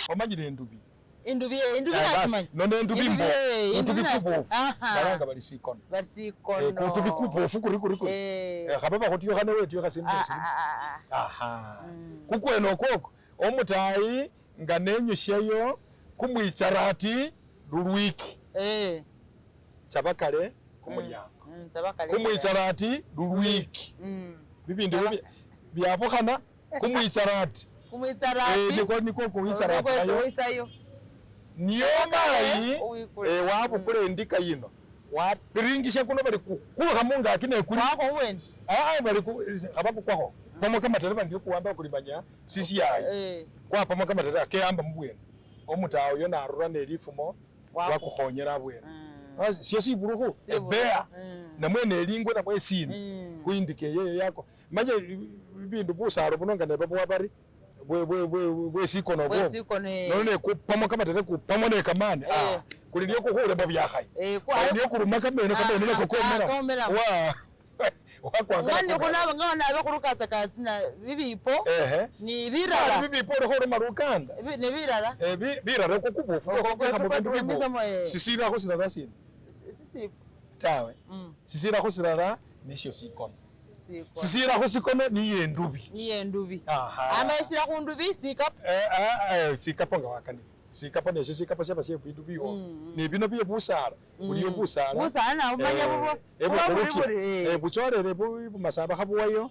Omanyire endubi. Endubi nakimanyi. None endubi mbo. Endubi kubofu. Balanga bali sikono. Bali sikono. Kutubi kubofu kuri. Khababa khutiyo khane wetiyo khasindesi. Aha. Kukweno okoko omutayi nga nenyusyayo kumwicharati lulwiki. Chabakale kumulyango. Kumwicharati lulwiki. Bibindi byabukhana kumwicharati. Niko kuwicharati ayo. Niyo mayi wabukula endika yino. Wapiringisha kuno bali kukuluha munga akine kuli. Wako weni? Bali abakukwaho. Pamoka matere ndiyo kuwamba kulimanya sisi yayi. Kwa pamoka matere akeyamba mubwene. Omutawo yo narura nelifumo wakukhonyera bwene. Siyasi buruhu ebea namwene elingwe namwe sini kuindike yeyo yako maje bindu busalo bunonga ne babo wabari bwe sikono bwo none kupamo kama tere kupamo ne kamane kuli niyo kuhule mu byahayi niyo kuruma kamene nako komera ngani kunaba ngana abakurukatsa katsina bibipo ni birara bibipo ro marukanda ni birara birara kukubufu sisira ko sinara sini sisi tawe sisira ko sinara nisho sikono sisira ko sikono ni endubi amaisira ku ndubi sikap sikapa nga wakani sikapa ne sikapa cyaba cyo kwidubi ho ni bino biye busara buriyo busara na umanya bubo buchorere bu masaba khabuwayo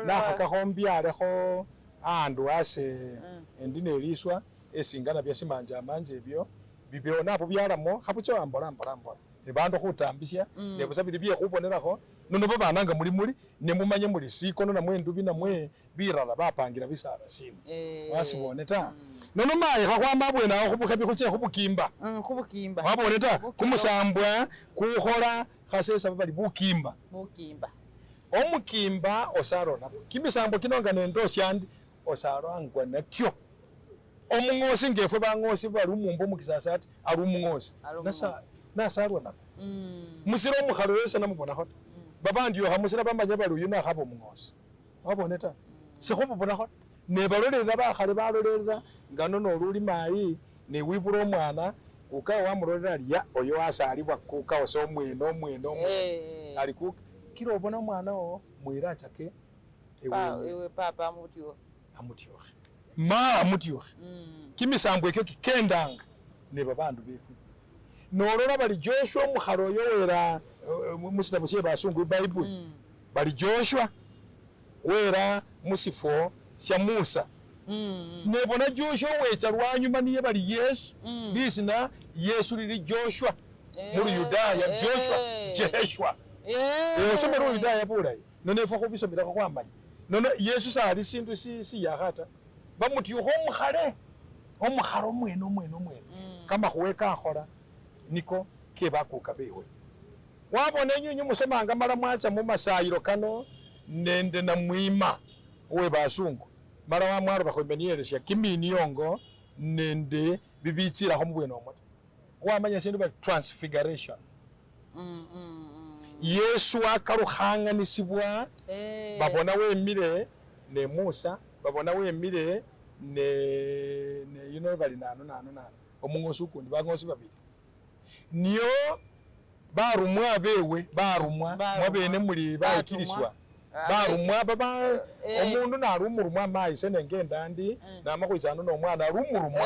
na khakahombyale ho andu ase endine liswa esingana byasimanja manje byo bibyo napo byalamo khabucho ambola nebando khutambisya nebusabili bye khubonerakho nono babananga muri nemumanye muri sikono namwe ndubi namwe birala bapangira bisala sino wasibone ta nono mayi khakwamba bwena khubukhabi khuche khubukimba wabone ta kumusambwa kukhola khasesa bali bukimba omukimba osarona kimisambo kinonga nendo syandi osarangwa nakyo omungosi ngefwe bangosi bali umumbo mukisasati ali umungosi nasarwa nako musiro omukhalo wese namubona khota babandi yo hamusira bambanya bali uyu nakhaba omungosi wabone ta sikhubona khota ne balolera bakhale balolera ngano noluli mayi ne wibula omwana kuka wamulolera lya oyo asalibwa kuka oso mweno ali kuka kiro obona mwana o mwira chake ewe papa amutiyo ma amutiyo kimisambo ekyo kikendanga ne babandu befu nolola bali Joshua mukhalo yowera musitabo sye basungu Bible bali Joshua wera musifo sya Musa nebona Joshua wecha lwanyuma niye bali Yesu bisina Yesu lili Joshua muri Yudaya Joshua somero Yudaya bulayi none fo khubisomera kwamanya none Yesu sali sindu si yakhata bamutiyo omukhale omweno kama khuweka akhola niko kebakuka bewe wabone nyinyi musomanga mara mwacha mu masayiro kano nende na mwima we basungu mara wa mwaro bakhomenielesya kiminiongo nende bibichira ho mubweno omoto wamanya sindu ba transfiguration Yesu akaruhanganisibwa babona wemire ne Musa babona wemire ne bali nano omungosi ukundi bangosi babiri niyo barumwa bewe barumwa mwabene muri bakiriswa barumwa baba omundu narumurumwa mayi senengenda ndi namakwizana nomwana rumurumwa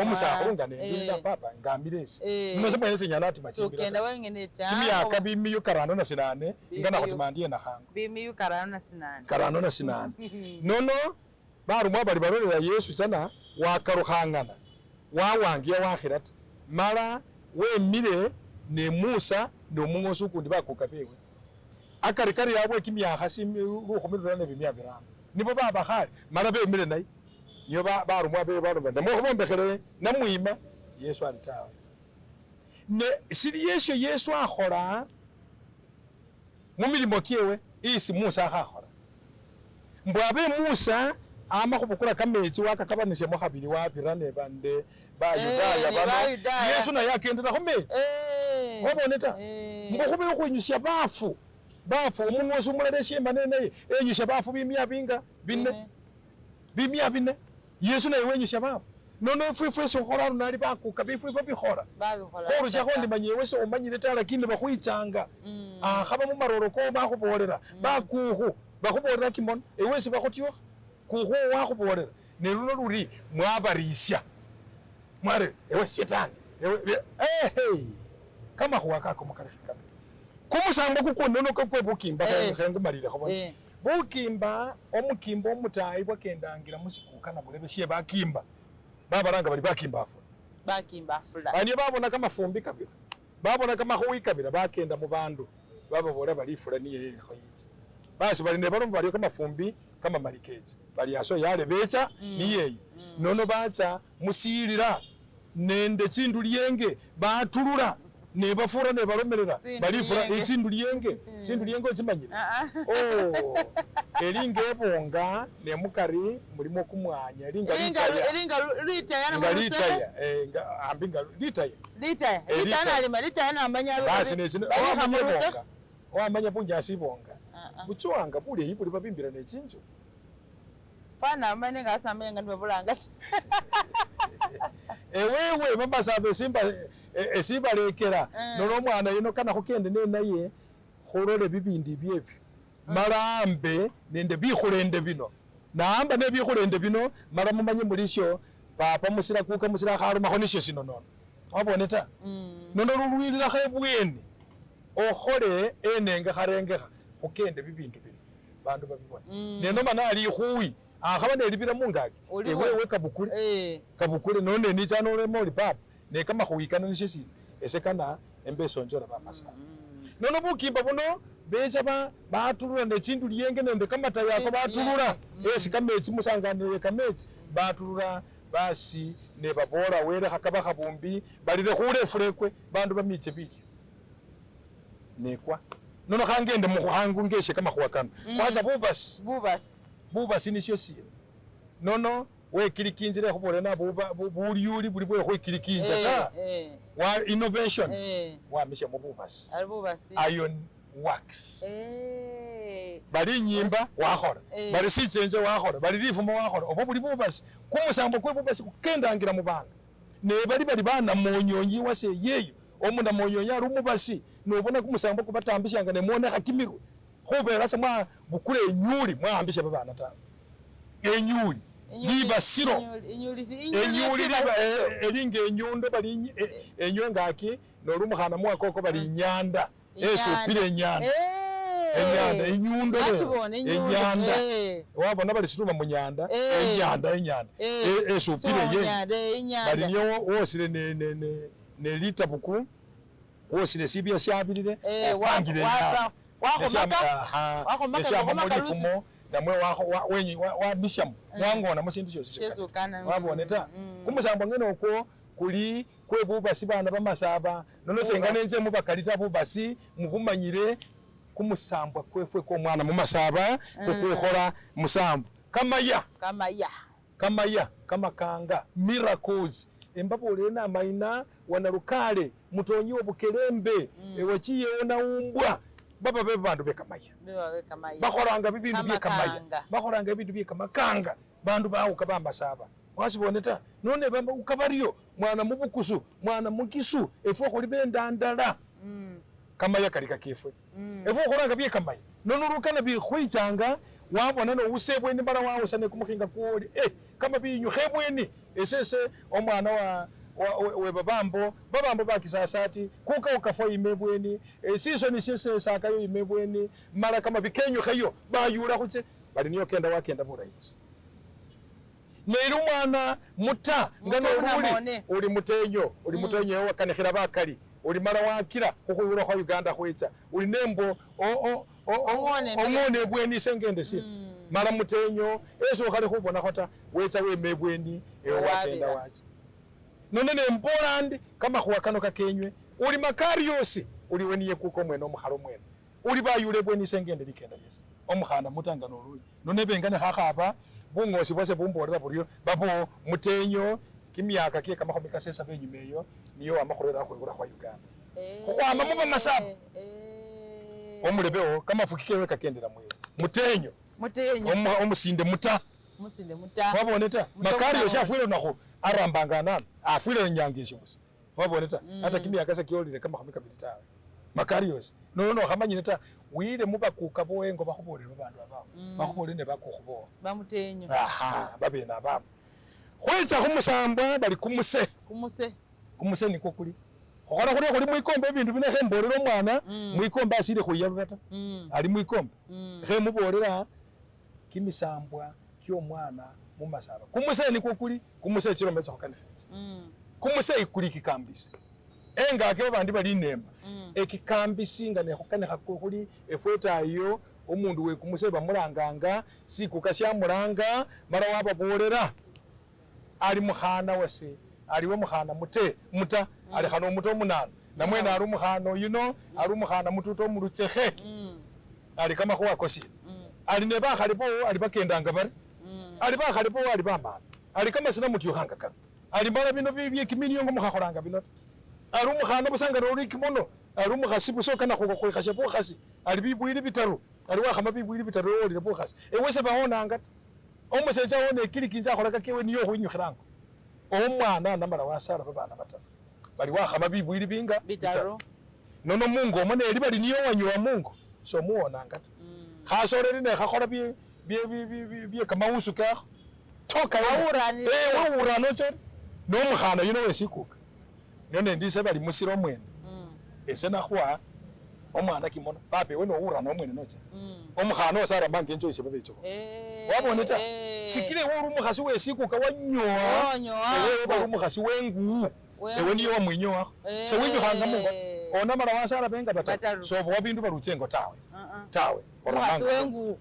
omusakhulunga nendinda papa ngambilesi nose mwese nyanati machimbira sokenda wengene ta kimyaka bimiyu karano na sinane ngana khotimandie na khango bimiyu karano na sinane nono barumwa bali balolera Yesu sana wakaruhangana wawangia wakhirata mara wemire ne Musa nomungosi ukundi bakuka bewe akarikari yabwe kimyakha rukhumira ne bimya birano nibo baba khali mara bemire nayi niyo barumwa be barumwa ndamo khombekhele namwima Yesu alitawe ne siri Yesu akhola mumilimo kyewe isi Musa akhola mbwabe Musa ama khubukula kamechi wakakabanisya mo khabili wapirane bande ba Yudaya bano Yesu naye akendera khumechi wabone ta mbukhube ukhunyusya bafu omungosi umulale syemane naye enyusya bafu bimya binga bine bimia bine Yesu na iwenyusha bafu nono fwe sokhora nali bakuka bifwe babikhora khorusha khondi manyewe so umanyire ta lakini bakhwitsanga khaba mu maroro ko bakhubolera bakukhu bakhubolera kimono ewesi bakhutyo kukhu wakhubolera ne luno luri mwabarisha mware ewe shetani ewe kama khuwaka ko mukarika kumusango kukonono ko bukimba khengu malire khobona bukimba omukimba omutayi bwakendangira musikukana bulebeshe bakimba babaranga bali bakimba afula bani babona kama fumbi kabira babona kama khuwi kabira bakenda mu bandu bababora bali fula niye khoyize basi bali ne balo bali kama fumbi kama malikeje bali aso yale becha niye nono bacha musirira nende chindu lyenge batulula ne bafura ne balomerera bali fura chindu lyenge chimanyire elinge bonga ne mukari mulimo kumwanya elinga litaya na maruse ambinga litaya na amanya basi ne chino amanya bunja sibonga buchwanga buli ibuli babimbira ne chinjo pana amane ngasamanya ngani babulanga ewewe mama sabe simba esibalekera nono mwana yino kana khukende ne naye khurole bibindi byebyo marambe nende bikhulende bino naamba ne bikhulende bino mara mumanye mulisho papa musira kuka musira kharuma khonisho sino nono wabone ta nono lulwilira khebweni okhole enenge kharengekha khukende bibindi bino bandu babibona neno manali khuwi akhaba ne libira mungaki ewewe kabukule none ni chano le moli papa ne kama khuwikana ni shesi esekana embeso njora bamasa nono bukimba buno becha batulula ne chindu lyenge nende kamata yako batulula esi kamechi musanganire kamechi batulula basi ne babora were khakaba khabumbi balire khule fulekwe bandu bamiche biki nekwa nono khangende mukhangu ngeshe kama khwakana kwacha bubasi ni shosi nono we kilikinjire khubole na buliyuli buli bwe khwikilikinja ta wa innovation wa misha mububasi iron wax bali nyimba wakhora bali sichenje wakhora bali lifumo wakhora obo buli bubasi kumusambo kwe bubasi kukendangira mu bana ne bali bana monyonyi wase yeyo omunda monyonyi ari umubasi nobona kumusambo kubatambishanga ne muone khakimirwe khubera samwa bukule enyuli mwambisha babana ta enyuli liba siro enyuli liba elinga enyundo bali enyongaki nolumukhana mwakoko bali nyanda esupire nyanda enyundo enyanda wabona bali situma mu nyanda enyanda esupire ye bali niyo wosire ne lita buku wosire sibya syabilire wangire wakhomaka namwe wa bisham wangona musindu cyose wabone ta kumusambo ngene uko kuli kwebubasi bana bamasaba nono senga nenze mubakalita bubasi mubumanyire kumusambwa kwefwe ko mwana mumasaba kukhora musambo kamakanga miracles embapo lena maina wanarukale mutonyi obukelembe ewachiye ona umbwa baba bebe bandu bekamaya bakhoranga bibindu byekamaya bakhoranga ibindu byekamakanga bandu bawuka bambasaba wasibone ta none bamba ukabariyo mwana mubukusu mwana mukisu efwe kholi bendandala kamaya kalika kifwe efwe khoranga byekamaya nono rukana bikhwichanga wabona no usebweni bala wawusane kumukhinga kuoli kama binyu khebweni esese omwana we babambo bakisasati kuka ukafo imebweni siso ni sese sakayo imebweni mara kama bikenyo khayo bayula khuche bali niyo kenda wakenda burayibusa nero mwana muta ngano uli mutenyo wakanikhira bakali uli mara wakira khuyura kwa Uganda khwecha uli nembo omone bweni sengende si mara mutenyo eso khali khubona khota wecha wemebweni wakenda wacha none Poland kama khwakano kakenywe uli makari yose uli weniye kuko mwene omukhalo mwene uli bayule bweni sengende likenda lyesa omukhana mutangano luli none bengane khakhaba bungosi bwase bumborera buryo babo mutenyo kimyaka kye kama khomeka sesa benyimeyo niyo amakhorera khwegura kwa Uganda khwama muba masaba omulebeo kama fukikewe kakendera mweyo mutenyo omusinde muta musinde muta wabone ta makari yoshafuile nako arambanga nana afuile nyangisho busi wabone ta hata kimi akasa kiolile kama kamika bitita makari yose no khamanyine ta wile mubakuka boengo bakhubole babandu ababo bakhubole ne bakukhubo bamutenyo babena ababo khwetsa khumusambwa bali kumuse niko kuli khokhola khuli mwikombe ebindu bine khembolera omwana mwikombe asile khuyaba ta ali mwikombe khemubolera kimisambwa ky'omwana mumasaba kumuse niko kuli kumuse chilometsa khukanikheche kumuse ikuli kikambisi enga ake babandi bali nemba ekikambisi nga nekhukanikha khuli efwetayo omundu we kumuse bamulanganga sikuka syamulanga mara wababolera ali mukhana wase aliwo mukhana muta ali khano muto omunana namwene ali mukhana yuno ali mukhana mututo omulutsekhe ali kama khwakosile ali ne bakhalipo ali bakendanga bari ali bakhalipo ali bamana ali kama sina mutyukhanga kano ali mbala bino byekimiliyongo mukhakholanga bino ali umukhana busanga roli kimono ali umukhasi busokana khukhashe bukhasi ali bibwili bitaru ali wakhama bibwili bitaru olile bukhasi ewese bahonanga omusecha wone kili kinja akholaka kewe niyo khwinyukhiranga omwana namala wasala babana bataru bali wakhama bibwili binga bitaru nono mungu omone eli bali niyo wanyuwa mungu so muwonanga ta khasoleli ne khakhola bye kamausu kakho toka wawurano chori nomukhana yuno wesikuka none ndise bali musiro mwene ese nakhwa omwana kimono pape weno urano omwene noche omukhana osara mbange enjo ise babecho wabone ta sikile uri umukhasi wesikuka wanyoa ewe bali umukhasi wengu ewe niyo wamwinyoa se winyukhanga mungu ona mara wasara benga bataru so bo bindu baruchengo tawe umukhasi wengu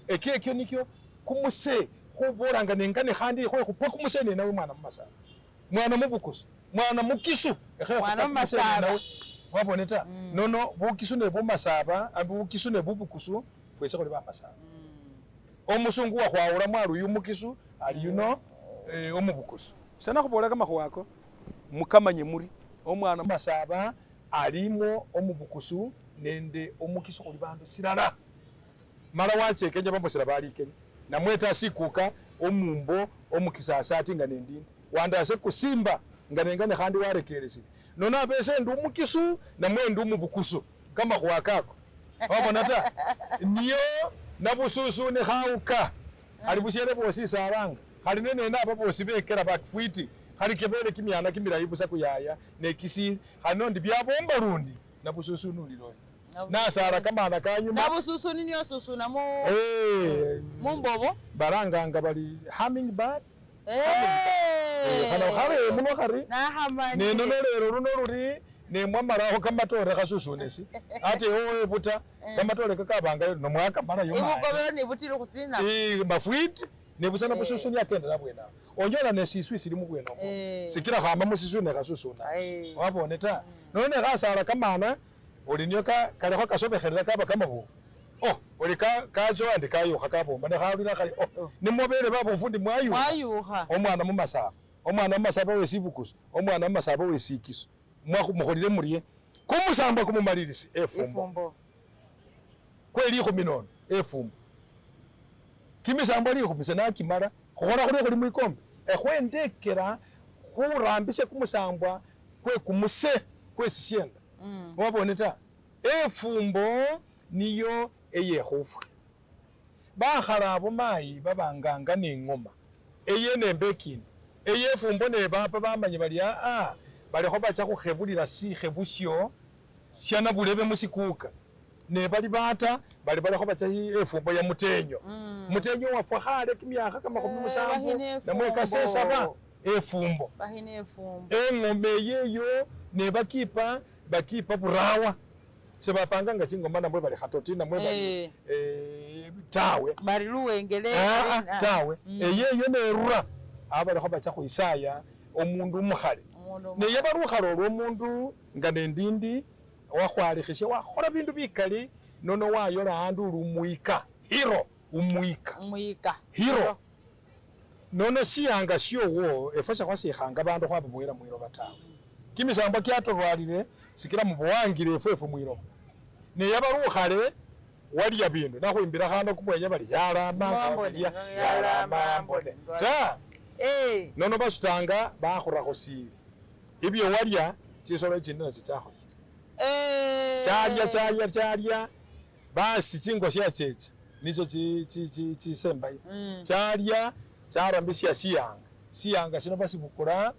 ekyo nikyo kumuse khubolanga nengane khandi khupha kumuse nawe mwana mumasaba mwana mubukusu mwana mukisu mwana mumasaba wabone ta nono bukisu ne bumasaba bukisu ne bubukusu fwese kholi bamasaba omusungu wakhwawula mwalu yumukisu ali yuno omubukusu sana khubola kama khwako mukamanye muri omwana mumasaba alimo omubukusu nende omukisu kholi bandu silala mara wache Kenya bambosera bali Kenya namweta sikuka omumbo omukisasati nga nendindi wandase kusimba nga nengane khandi warekelesile nona bese ndu mukisu namwe ndu mubukusu kama khwakako wabona ta niyo nabususu ne khauka ali bushere bosi saranga khali nene naba bosi bekera bakfwiti khali kebele kimyana kimirayi busa kuyaya ne kisili khali nondi byabomba lundi nabususu nuliloyo nasara kamana kanyuma nabususu niyo susu namo mumbobo baranganga bali hummingbird khana khare muno khari nahamani neno lero runo ruri ne mwamaraho kamatore khasusunesi ate owe buta kamatore kakabanga no mwaka mara yoma ibugobero ni butiro kusina mafwiti ne busana bususu ni akenda labwena onyola ne siswi sili mu bwena sikira khamba musisu ne khasusuna wabone ta none khasara kamana oli niyo kalekho kasobekherera kaba kamabufu oli kajo andi kayukha kabomba ne khalina khali nimobele babufu ndi mwayukha omwana mumasaba wesibukusu omwana mumasaba wesikisu mukholile murie kumusamba kumumalilisi efumbo kweli khumi nono efumbo kimisambo likhumise nakimala khukhola khuli khuli mwikombe ekhwendekera khurambise kumusambwa kwe kumuse kwesishenda wabone ta efumbo niyo eyekhufa bakhala abo mayi babanganga nengoma eyenembekini eyefumbo ne bapa bamanye bali balikho bacha khukhebulila sikhebusyo syana bulebe musikuka ne bali bata bali balikho bacha efumbo ya mutenyo mutenyo wafwa khale kimyakha kamakhumi musanvu namwe kasesaba efumbo eng'ombe yeyo ne bakipa burawa sebapanga nga chingoma namwe bali khatoti namwe bali tawe bali luwengele tawe eyeyo nerura abalikho bacha khwisaya omundu umukhale neye barukhalo olw'omundu nga nendindi wakhwalikhishe wakhola bindu bikali nono wayola andu uli umuyika hero nono siyanga syowo efwe khwasikhanga bandu khwababuyila mwiloba tawe kimisamba kyatorwalile sikila mubuwangile efwe mwiloba neye barukhale walya bindu nakhuimbira khano kumwenya bali yalama walya yalama mbone ta nono basutanga bakhurakho sili ibyo walya chisolo chindi nacho chakhulya chalya basi chingo syachecha nicho chisembayo chalya charambisya siyanga sino basibukula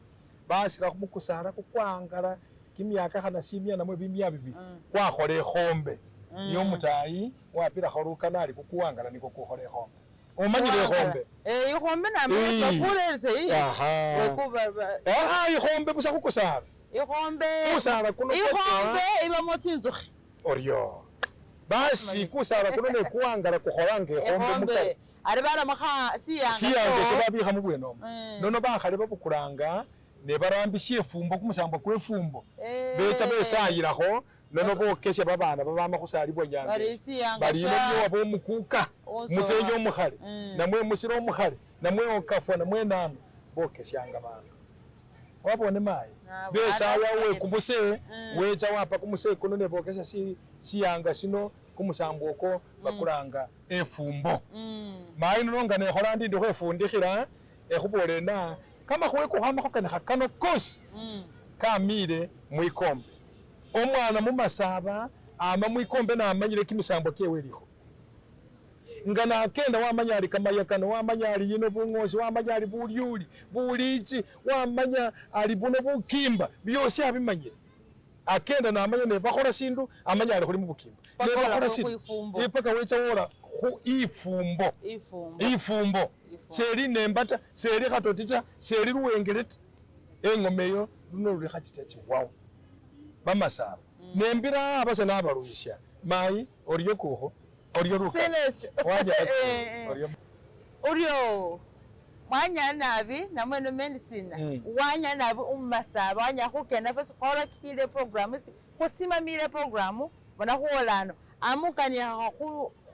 basira khumukusala kukwangala kimyaka khana simya namwe bimya bibi kwakhola ekhombe niyo mutayi wapirakho lukana ali kukuwangala niko kukhola ekhombe umanyile ekhombe ikhombe nakulelese ikhombe busa khukusala ikhombe kuno ibamo tsinzukhi oryo basi kusala kuno nekuwangala kukholanga ekhombe mukali ari baramakha siyanga sebabikha mubwenomo nono bakhali babukulanga nebarambisya efumbo kumusambo kwefumbo becha besayilakho nono bokesya babana babama khusalibwa nyange balino byowa bomukuka mutenye omukhali namwe musiro omukhali namwe okafwa namwe nano bokesyanga bantu wabone mayi besaya wekumuse wecha wapa kumuse kuno nebokesya siyanga sino kumusambo oko bakulanga efumbo mayi nonga nekhola ndi khwefundikhila ekhubolena kama khwekukhamakho kanikha kano kosi kamile mwikombe omwana mumasaba ama mwikombe namanyile kimisambo kyewe likho nga nakenda wamanya ali kamaya kano wamanya ali yino bungosi wamanya ali bulyuli bulichi wamanya ali buno bukimba byosi abimanyile akenda namanya nebakhola sindu amanya ali khuli mubukimba nebakhola sindu ipaka wecha wola khu ifumbo seli nembata seli khatotita seli luwengeleta engomeyo luno luli khachita chiwawo bamasaba nembira abasa nabaluisya mayi oryo kukho oryo luka waja oryo mwanya nabi namwe medicine wanya nabi umasaba wanya khukenda fesi khola kile program khusimamile program bona kholano amukania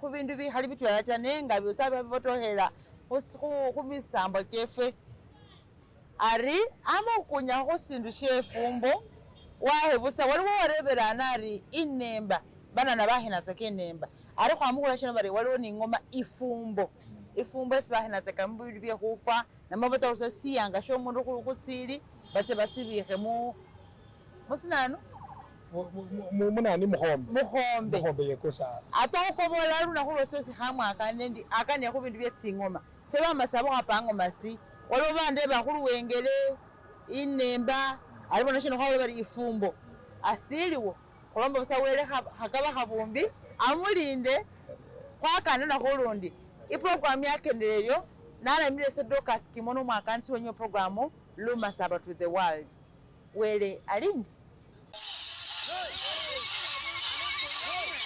khubindu bikhali bitwala tane nga byosaba bibotohela khumisambo kefe ari amokunya khusindu shefumbo wahebusa waliwo wareberana ari inemba banana bahinatsaka enemba ari khwamukula shino bari waliwo ningoma ifumbo esi bahinatsaka mubindu byekhufa namabata khusa siyanga shomundu khusili batse basibikhe musinano munani mukhombe yekosala ata khukobola lunakhu lwosesi khamwaka nendi akane khubindu byetsingoma fe bamasabo khapangoma si waliwo bande bakhuluwengele inemba alibona shino khawole bari ifumbo asiliwo khulomba busa wele khakaba khabumbi amulinde khwakana nakhulundi iprogramu yakendelelyo nalamile Dorcas Kimono mwakanisi wenyo programu Lumasaba to the world wele alinde